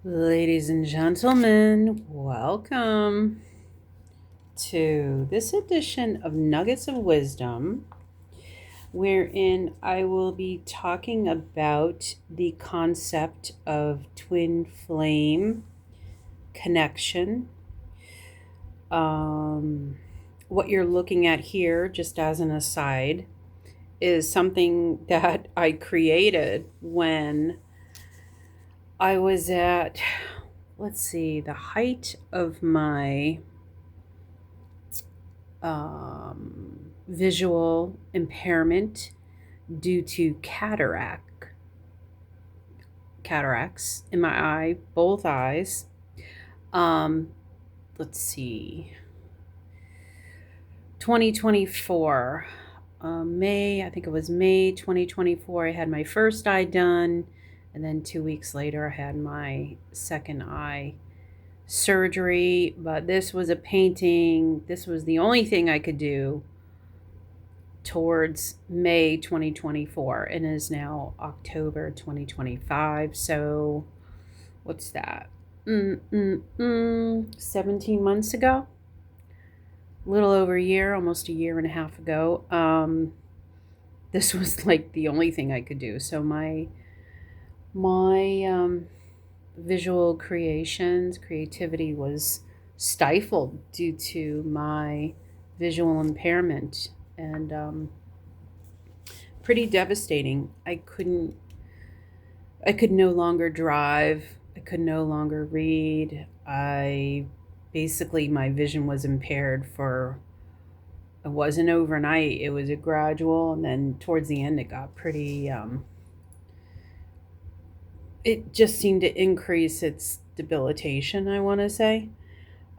Ladies and gentlemen, welcome to this edition of Nuggets of Wisdom, wherein I will be talking about the concept of twin flame connection. Um, what you're looking at here, just as an aside, is something that I created when I was at, let's see, the height of my visual impairment due to cataracts in my eye, both eyes. Um, let's see, 2024, May, I think it was May 2024, I had my first eye done. And then 2 weeks later, I had my second eye surgery. But this was a painting. This was the only thing I could do towards May 2024 and is now October 2025. So, what's that? 17 months ago? A little over a year, almost a year and a half ago. This was like the only thing I could do. So, my visual creativity was stifled due to my visual impairment. And pretty devastating. I could no longer drive. I could no longer read. I basically, my vision was impaired for, it wasn't overnight. It was a gradual. And then towards the end, it got pretty, it just seemed to increase its debilitation, I want to say.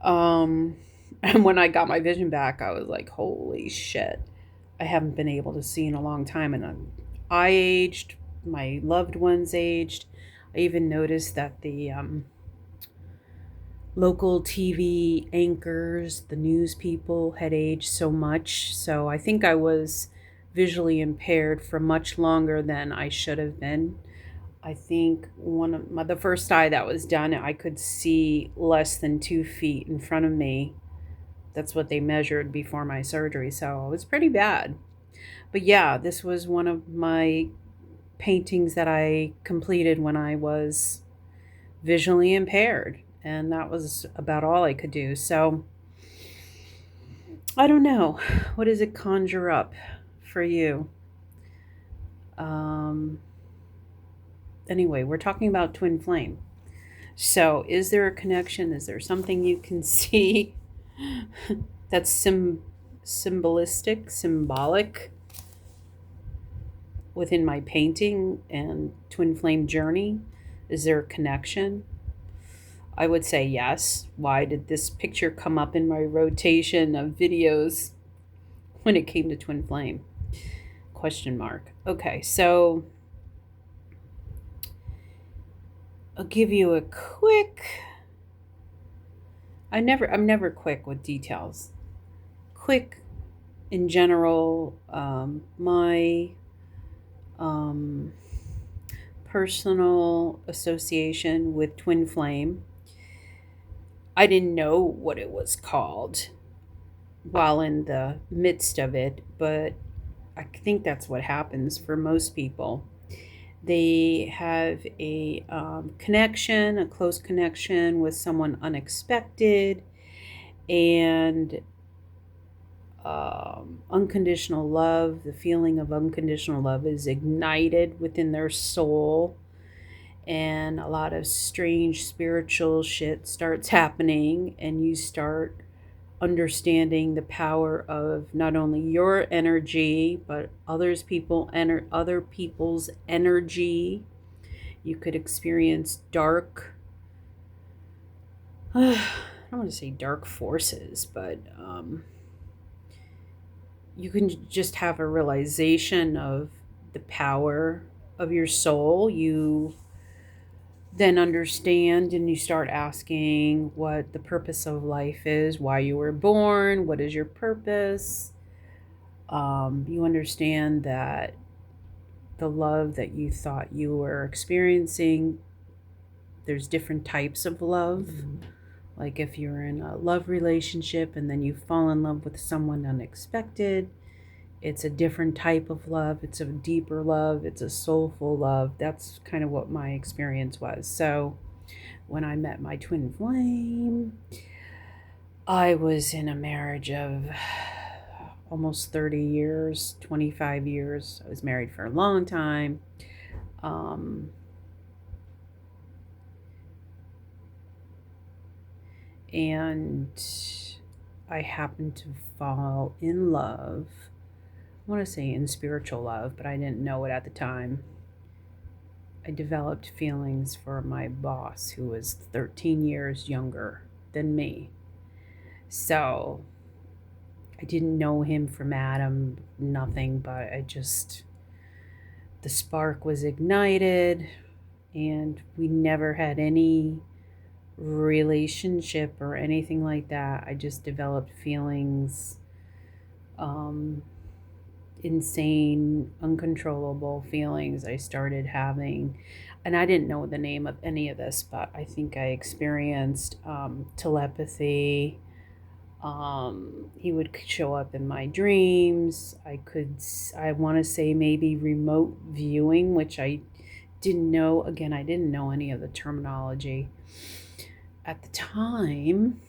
Um, and when I got my vision back, I was like, holy shit. I haven't been able to see in a long time. And I aged, my loved ones aged. I even noticed that the local TV anchors, the news people had aged so much. So I think I was visually impaired for much longer than I should have been. I think the first eye that was done, I could see less than 2 feet in front of me. That's what they measured before my surgery. So it was pretty bad. But yeah, this was one of my paintings that I completed when I was visually impaired. And that was about all I could do. So I don't know. What does it conjure up for you? Um, anyway, we're talking about twin flame. So is there a connection? Is there something you can see that's symbolic within my painting and twin flame journey? Is there a connection? I would say yes. Why did this picture come up in my rotation of videos when it came to twin flame? Question mark. Okay, so I'll give you a quick. I'm never quick with details. Quick in general. My um, personal association with twin flame. I didn't know what it was called while in the midst of it, but I think that's what happens for most people. They have a connection, a close connection with someone unexpected, and unconditional love, the feeling of unconditional love is ignited within their soul, and a lot of strange spiritual shit starts happening, and you start understanding the power of not only your energy but other people's energy. You could experience dark I don't want to say dark forces, but you can just have a realization of the power of your soul. You then understand and you start asking what the purpose of life is, why you were born, what is your purpose. You understand that the love that you thought you were experiencing there's different types of love. Like if you're in a love relationship and then you fall in love with someone unexpected, it's a different type of love. It's a deeper love. It's a soulful love. That's kind of what my experience was. So when I met my twin flame, I was in a marriage of almost 30 years, 25 years. I was married for a long time. Um, and I happened to fall in love. I want to say in spiritual love, but I didn't know it at the time. I developed feelings for my boss, who was 13 years younger than me. So I didn't know him from Adam, nothing, but the spark was ignited, and we never had any relationship or anything like that. I just developed feelings, um, insane, uncontrollable feelings I started having. And I didn't know the name of any of this, but I think I experienced telepathy. He would show up in my dreams. I want to say maybe remote viewing, which I didn't know. Again, I didn't know any of the terminology at the time,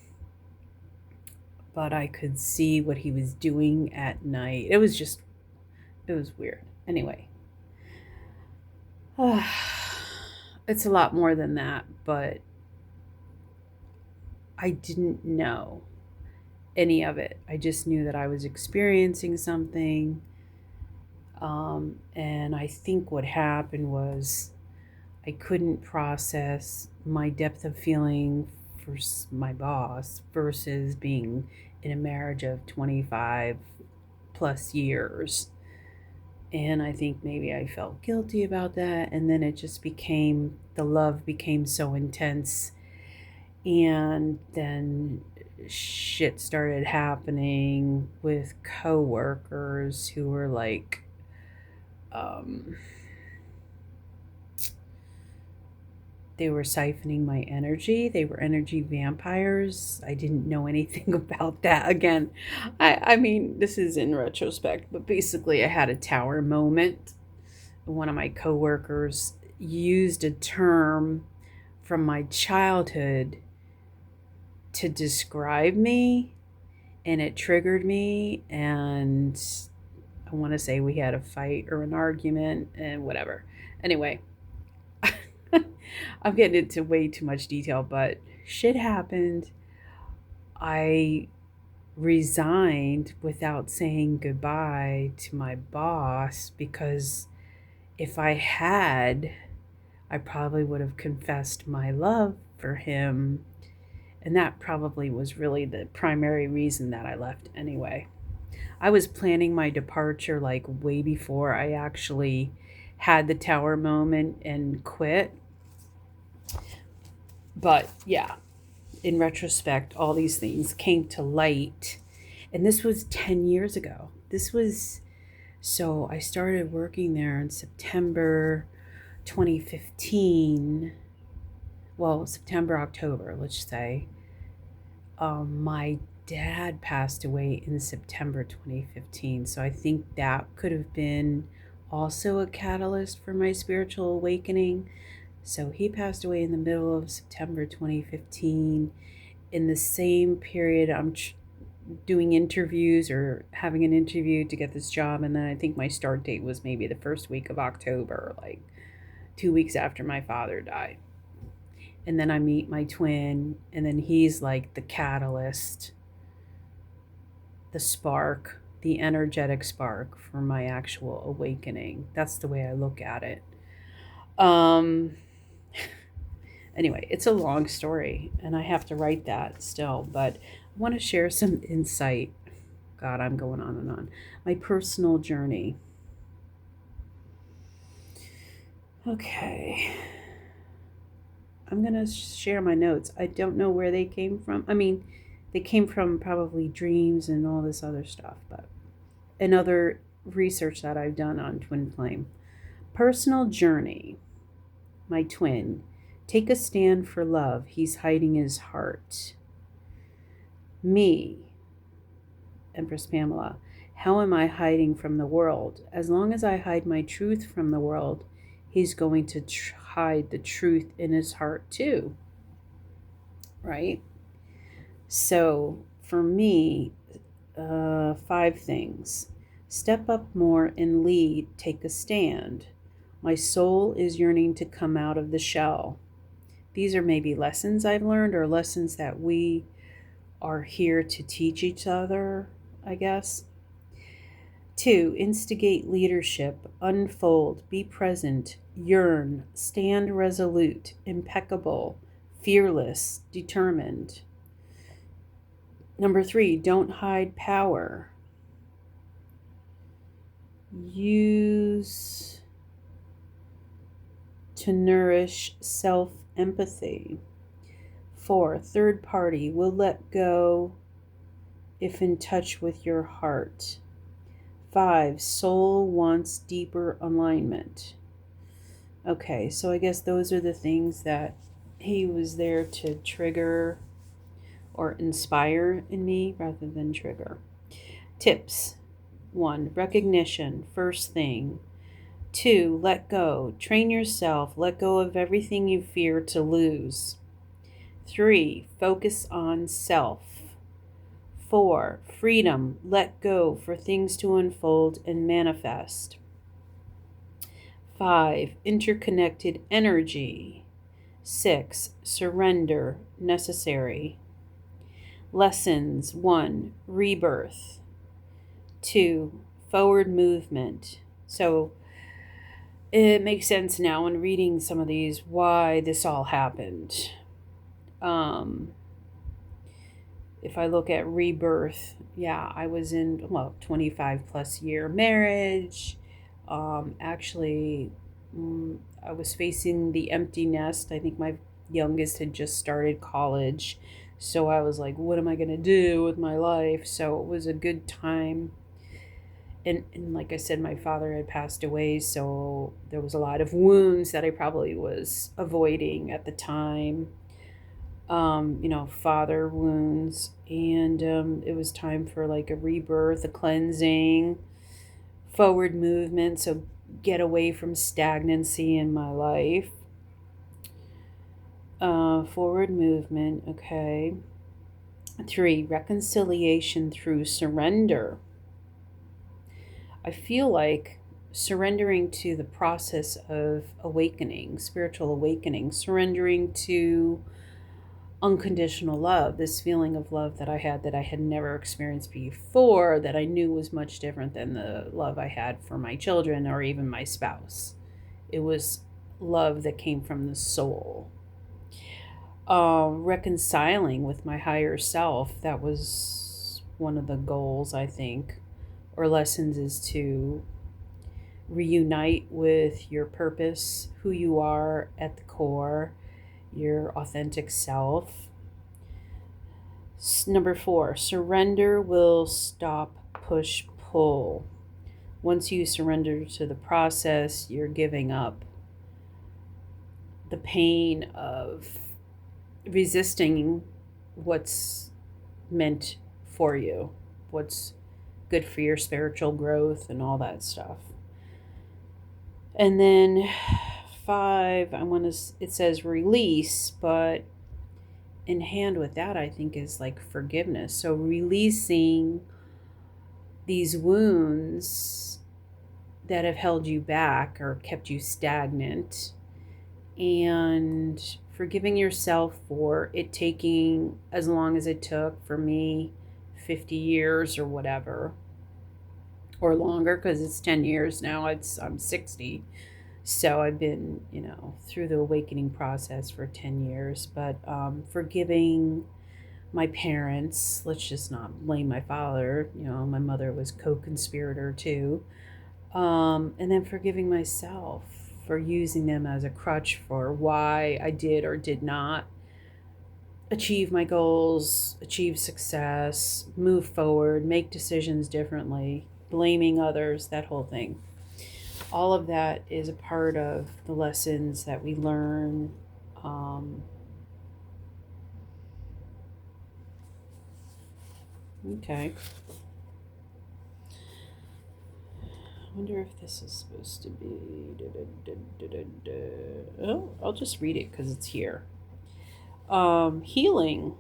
but I could see what he was doing at night. It was weird. Anyway, it's a lot more than that, but I didn't know any of it. I just knew that I was experiencing something. And I think what happened was I couldn't process my depth of feeling for my boss versus being in a marriage of 25 plus years. And I think maybe I felt guilty about that. And then the love became so intense. And then shit started happening with coworkers who were like, um, they were siphoning my energy. They were energy vampires. I didn't know anything about that. Again, I mean, this is in retrospect, but basically, I had a tower moment. One of my coworkers used a term from my childhood to describe me, and it triggered me. And I want to say we had a fight or an argument and whatever. Anyway, I'm getting into way too much detail, but shit happened. I resigned without saying goodbye to my boss because if I had, I probably would have confessed my love for him. And that probably was really the primary reason that I left anyway. I was planning my departure like way before I actually had the tower moment and quit. But yeah, in retrospect, all these things came to light. And this was 10 years ago. So I started working there in September 2015. Well, September, October, let's say. My dad passed away in September 2015. So I think that could have been also a catalyst for my spiritual awakening. So he passed away in the middle of September 2015. In the same period, I'm doing interviews or having an interview to get this job. And then I think my start date was maybe the first week of October, like 2 weeks after my father died. And then I meet my twin, and then he's like the catalyst, the spark, the energetic spark for my actual awakening. That's the way I look at it. Anyway, it's a long story, and I have to write that still, but I want to share some insight. God, I'm going on and on. My personal journey. Okay. I'm going to share my notes. I don't know where they came from. I mean, they came from probably dreams and all this other stuff, but and other research that I've done on twin flame. Personal journey. My twin Take a stand for love. He's hiding his heart. Me, Empress Pamela, how am I hiding from the world? As long as I hide my truth from the world, he's going to hide the truth in his heart too, right? So for me, 5 things. Step up more and lead, take a stand. My soul is yearning to come out of the shell. These are maybe lessons I've learned or lessons that we are here to teach each other, I guess. 2, instigate leadership, unfold, be present, yearn, stand resolute, impeccable, fearless, determined. Number 3, don't hide power. Use to nourish self-empathy. 4, third party, will let go if in touch with your heart. 5, soul wants deeper alignment. Okay, so I guess those are the things that he was there to trigger or inspire in me rather than trigger. Tips. 1, recognition, first thing. 2, let go. Train yourself. Let go of everything you fear to lose. 3, focus on self. 4, freedom. Let go for things to unfold and manifest. 5, interconnected energy. 6, surrender, necessary. Lessons. 1, rebirth. 2, forward movement. So it makes sense now in reading some of these why this all happened. If I look at rebirth, yeah, I was in 25 plus year marriage. Actually, I was facing the empty nest. I think my youngest had just started college. So I was like, what am I going to do with my life? So it was a good time. And like I said, my father had passed away. So there was a lot of wounds that I probably was avoiding at the time. Father wounds. And it was time for like a rebirth, a cleansing, forward movement. So get away from stagnancy in my life. Forward movement, okay. 3, reconciliation through surrender. I feel like surrendering to the process of awakening, spiritual awakening, surrendering to unconditional love, this feeling of love that I had never experienced before, that I knew was much different than the love I had for my children or even my spouse. It was love that came from the soul. Reconciling with my higher self, that was one of the goals, I think, or lessons, is to reunite with your purpose, who you are at the core, your authentic self. Number 4, surrender will stop push pull. Once you surrender to the process, you're giving up the pain of resisting what's meant for you, what's good for your spiritual growth and all that stuff. And then 5, it says release, but in hand with that, I think, is like forgiveness. So releasing these wounds that have held you back or kept you stagnant, and forgiving yourself for it taking as long as it took. For me, 50 years or whatever, or longer, because it's 10 years now. I'm 60. So I've been, through the awakening process for 10 years. But forgiving my parents, let's just not blame my father. My mother was co-conspirator too. And then forgiving myself for using them as a crutch for why I did or did not achieve my goals, achieve success, move forward, make decisions differently, blaming others, that whole thing. All of that is a part of the lessons that we learn Um, okay. I wonder if this is supposed to be. Oh, I'll just read it because it's here. Healing.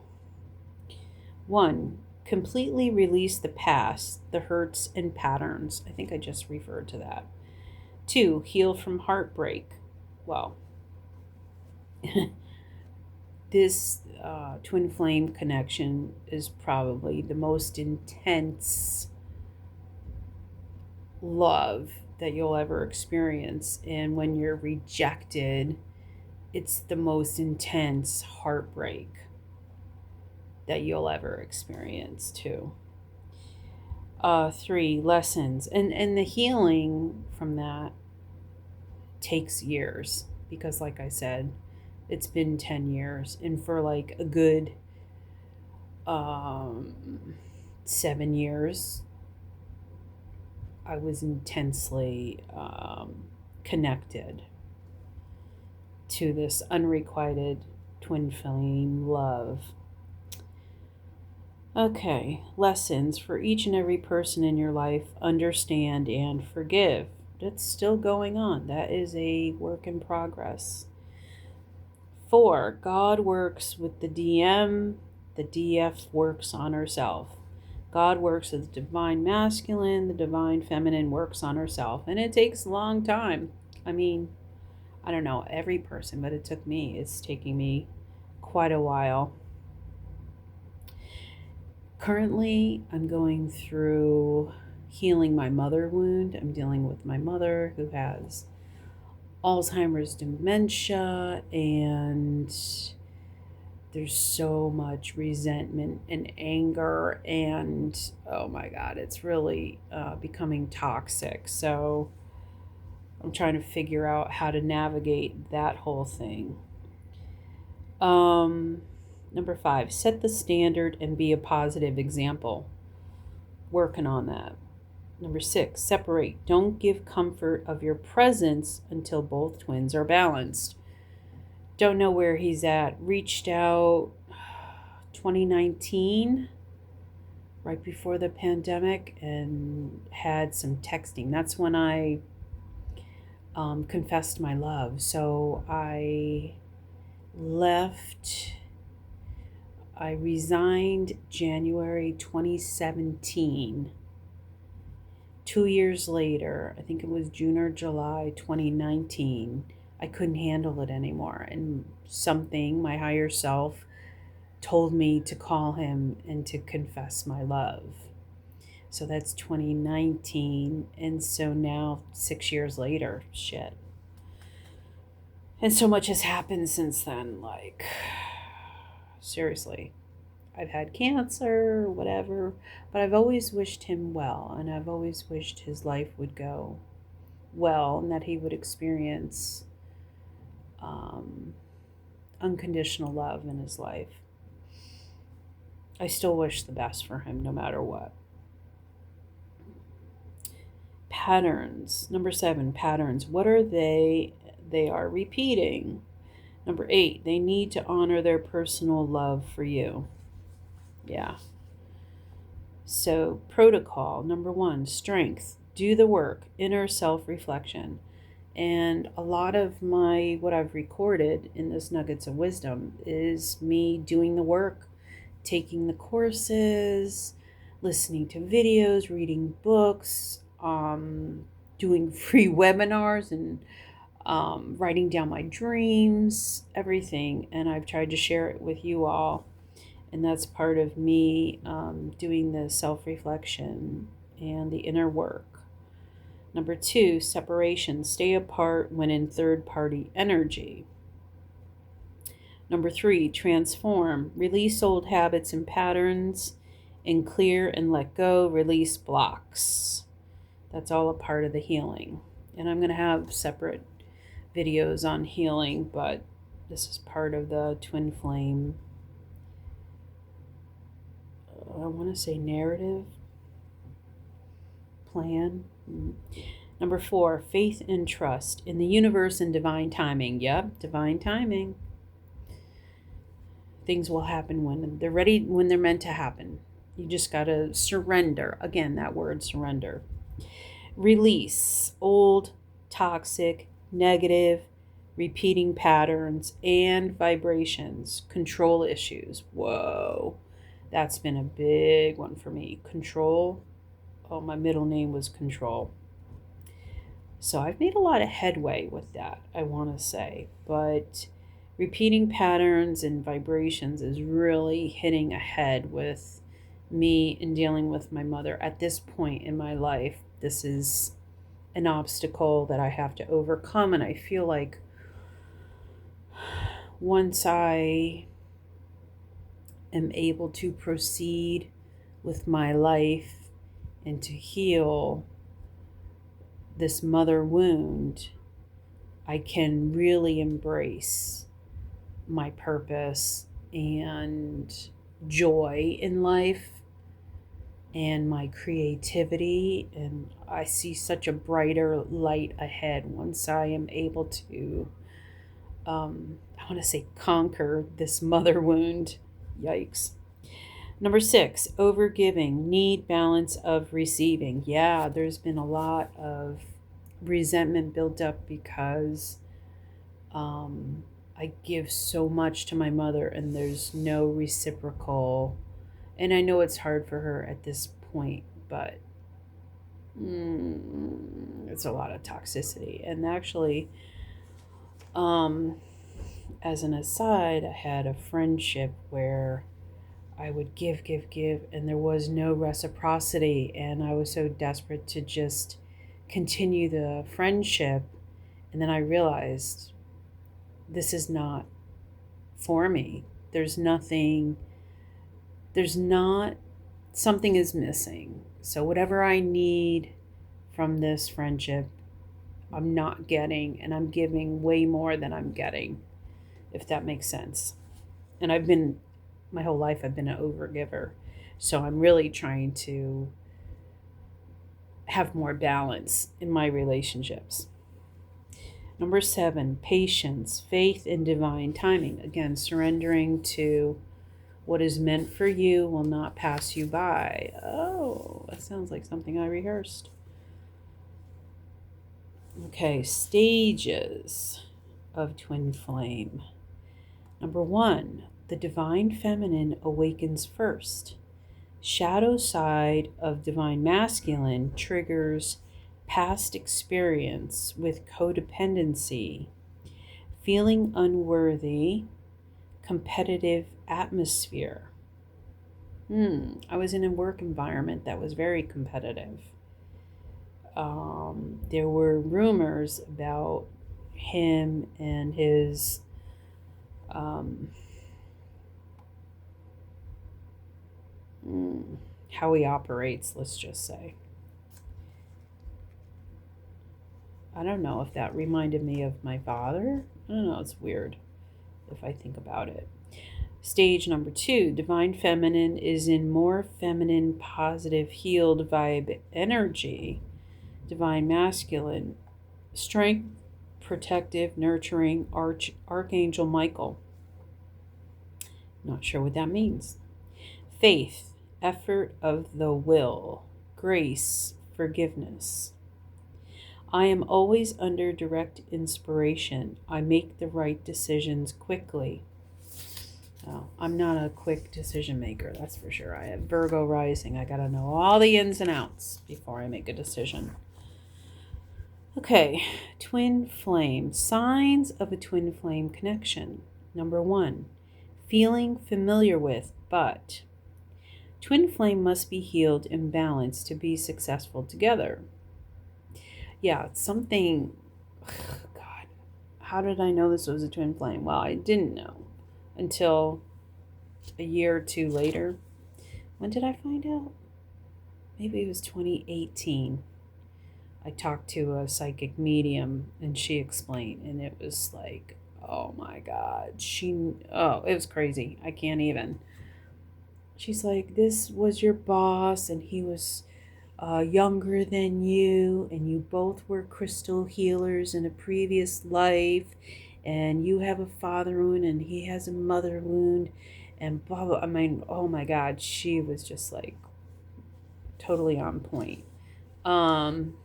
One, completely release the past, the hurts and patterns. I think I just referred to that. Two, heal from heartbreak. Well, this twin flame connection is probably the most intense love that you'll ever experience. And when you're rejected, it's the most intense heartbreak that you'll ever experience, too. Three, lessons. And the healing from that takes years because, like I said, it's been 10 years. And for like a good um, 7 years, I was intensely connected to this unrequited twin flame love. Okay, lessons for each and every person in your life. Understand and forgive. That's still going on. That is a work in progress. 4, God works with the DM, the DF works on herself. God works with the divine masculine, the divine feminine works on herself. And it takes a long time. I mean, I don't know every person, but it's taking me quite a while. Currently, I'm going through healing my mother wound. I'm dealing with my mother who has Alzheimer's dementia, and there's so much resentment and anger, and oh my God, it's really becoming toxic. So I'm trying to figure out how to navigate that whole thing. Um, Number 5, set the standard and be a positive example. Working on that. Number 6, separate. Don't give comfort of your presence until both twins are balanced. Don't know where he's at. Reached out 2019, right before the pandemic, and had some texting. That's when I confessed my love. So left. I resigned January 2017. 2 years later, I think it was June or July 2019, I couldn't handle it anymore. And something, my higher self, told me to call him and to confess my love. So that's 2019. And so now, 6 years later, shit. And so much has happened since then. Like, seriously. I've had cancer, whatever, but I've always wished him well, and I've always wished his life would go well and that he would experience unconditional love in his life. I still wish the best for him no matter what. Patterns. Number 7, patterns. What are they? They are repeating. Number 8, they need to honor their personal love for you. Yeah. So, protocol number 1, strength. Do the work, inner self reflection. And a lot of what I've recorded in this Nuggets of Wisdom is me doing the work, taking the courses, listening to videos, reading books, doing free webinars, and writing down my dreams, everything. And I've tried to share it with you all. And that's part of me doing the self-reflection and the inner work. Number 2, separation. Stay apart when in third-party energy. Number 3, transform. Release old habits and patterns and clear and let go. Release blocks. That's all a part of the healing. And I'm going to have separate videos on healing, but this is part of the twin flame, I want to say narrative plan. Number 4, faith and trust in the universe and divine timing. Yep, divine timing. Things will happen when they're ready, when they're meant to happen. You just got to surrender. Again, that word surrender. Release old, toxic, negative, repeating patterns and vibrations, control issues. Whoa, that's been a big one for me. Control. Oh, my middle name was Control. So I've made a lot of headway with that, I want to say. But repeating patterns and vibrations is really hitting ahead with me in dealing with my mother at this point in my life. This is an obstacle that I have to overcome. And I feel like once I am able to proceed with my life and to heal this mother wound, I can really embrace my purpose and joy in life and my creativity. And I see such a brighter light ahead once I am able to, I want to say, conquer this mother wound. Yikes. Number 6, overgiving, need balance of receiving. Yeah, there's been a lot of resentment built up because I give so much to my mother and there's no reciprocal. And I know it's hard for her at this point, but it's a lot of toxicity. And actually, as an aside, I had a friendship where I would give, and there was no reciprocity. And I was so desperate to just continue the friendship. And then I realized this is not for me. There's not, something is missing. So whatever I need from this friendship, I'm not getting, and I'm giving way more than I'm getting, if that makes sense. And my whole life I've been an overgiver. So I'm really trying to have more balance in my relationships. Number 7, patience, faith in divine timing. Again, surrendering to what is meant for you will not pass you by. Oh, that sounds like something I rehearsed. Okay, stages of twin flame. Number 1, the divine feminine awakens first. Shadow side of divine masculine triggers past experience with codependency, feeling unworthy, competitive atmosphere. I was in a work environment that was very competitive. There were rumors about him and his how he operates, let's just say. I don't know if that reminded me of my father. I don't know, it's weird if I think about it. Stage number 2, divine feminine is in more feminine, positive, healed vibe energy. Divine masculine, strength, protective, nurturing, Archangel Michael. Not sure what that means. Faith, effort of the will, grace, forgiveness. I am always under direct inspiration. I make the right decisions quickly. Oh, I'm not a quick decision maker, that's for sure. I have Virgo rising. I got to know all the ins and outs before I make a decision. Okay, twin flame. Signs of a twin flame connection. Number 1, feeling familiar with, but. Twin flame must be healed and balanced to be successful together. Yeah, it's something. God, how did I know this was a twin flame? Well, I didn't know until a year or two later. When did I find out? Maybe it was 2018. I talked to a psychic medium and she explained, and it was like, oh my God. It was crazy. I can't even. She's like, this was your boss and he was younger than you, and you both were crystal healers in a previous life, and you have a father wound and he has a mother wound, and blah blah. I mean, oh my God, she was just like totally on point. Um,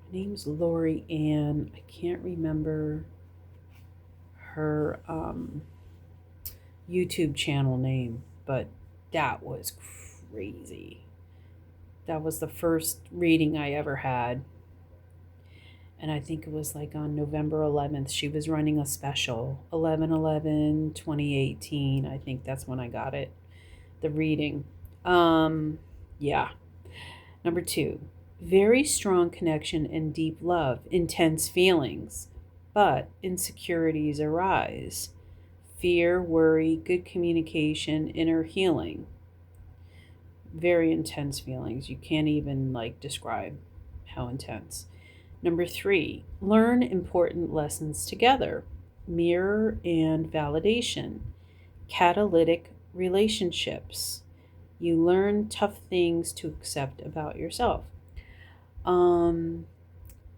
her name's Lori Ann. I can't remember her YouTube channel name, but that was crazy. That was the first reading I ever had. And I think it was like on November 11th. She was running a special, 11/11/2018. I think that's when I got it, the reading. Yeah. Number 2, very strong connection and deep love, intense feelings, but insecurities arise. Fear, worry, good communication, inner healing. Very intense feelings. You can't even like describe how intense. Number 3, learn important lessons together. Mirror and validation. Catalytic relationships. You learn tough things to accept about yourself. Um,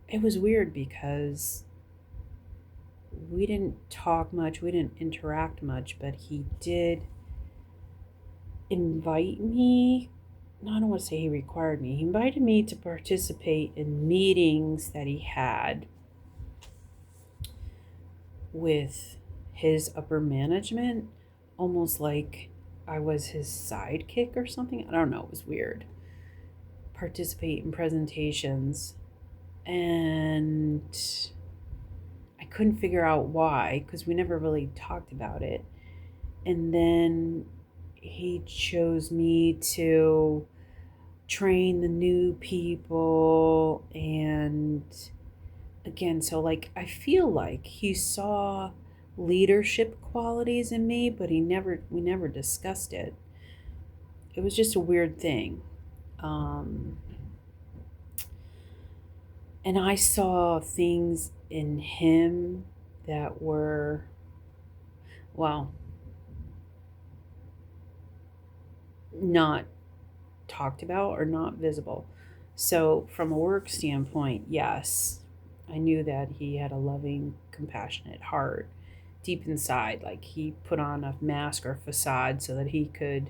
it was weird because we didn't talk much, we didn't interact much, but he did invite me. No, I don't want to say he required me. He invited me to participate in meetings that he had with his upper management, almost like I was his sidekick or something. I don't know. It was weird. Participate in presentations. And I couldn't figure out why because we never really talked about it. And then he chose me to train the new people. And again, so like I feel like he saw leadership qualities in me, but we never discussed it. It was just a weird thing. And I saw things in him that were, well, not talked about or not visible. So, from a work standpoint, yes, I knew that he had a loving, compassionate heart deep inside. Like he put on a mask or facade so that he could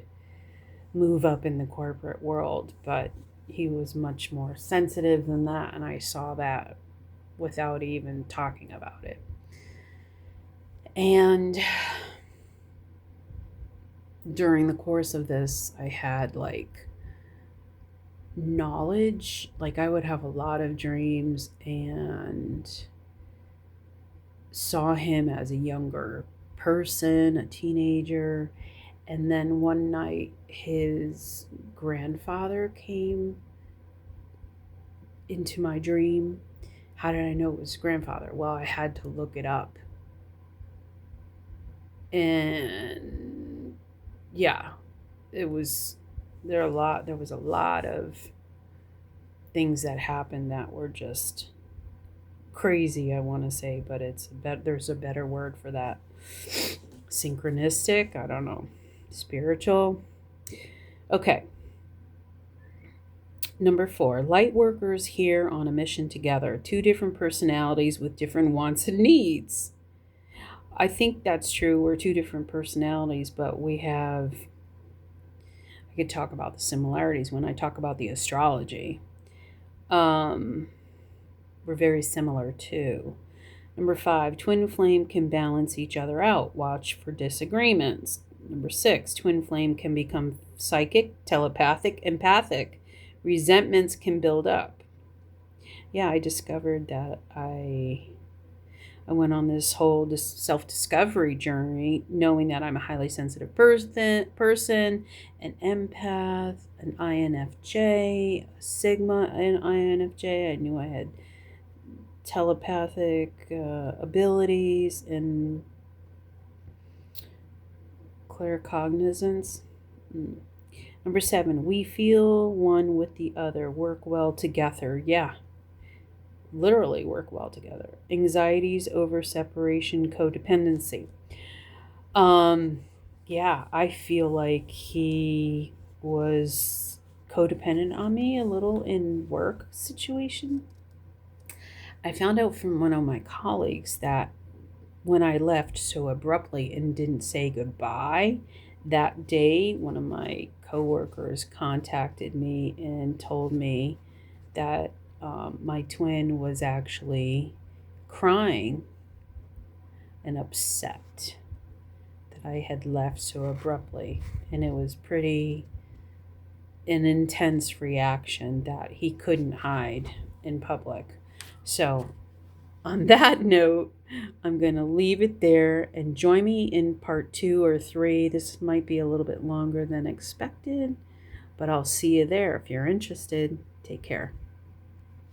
move up in the corporate world, but he was much more sensitive than that, and I saw that without even talking about it. And during the course of this, I had like knowledge, like I would have a lot of dreams and saw him as a younger person, a teenager. And then one night, his grandfather came into my dream. How did I know it was his grandfather? Well, I had to look it up. And yeah, it was there was a lot of things that happened that were just crazy, I want to say, but there's a better word for that. Synchronistic, I don't know. Spiritual. Okay. Number 4, light workers here on a mission together. 2 different personalities with different wants and needs. I think that's true. We're 2 different personalities, but I could talk about the similarities when I talk about the astrology. We're very similar too. Number 5, twin flame can balance each other out. Watch for disagreements. Number 6, twin flame can become psychic, telepathic, empathic. Resentments can build up. Yeah, I discovered that I went on this whole self-discovery journey, knowing that I'm a highly sensitive person, an empath, an INFJ, a Sigma, an INFJ. I knew I had telepathic abilities and claircognizance. Number 7, we feel one with the other, work well together. Yeah, literally work well together. Anxieties over separation, codependency. Yeah, I feel like he was codependent on me a little in work situation. I found out from one of my colleagues that when I left so abruptly and didn't say goodbye that day, one of my coworkers contacted me and told me that my twin was actually crying and upset that I had left so abruptly. And it was pretty an intense reaction that he couldn't hide in public. So, on that note, I'm going to leave it there and join me in part 2 or 3. This might be a little bit longer than expected, but I'll see you there if you're interested. Take care.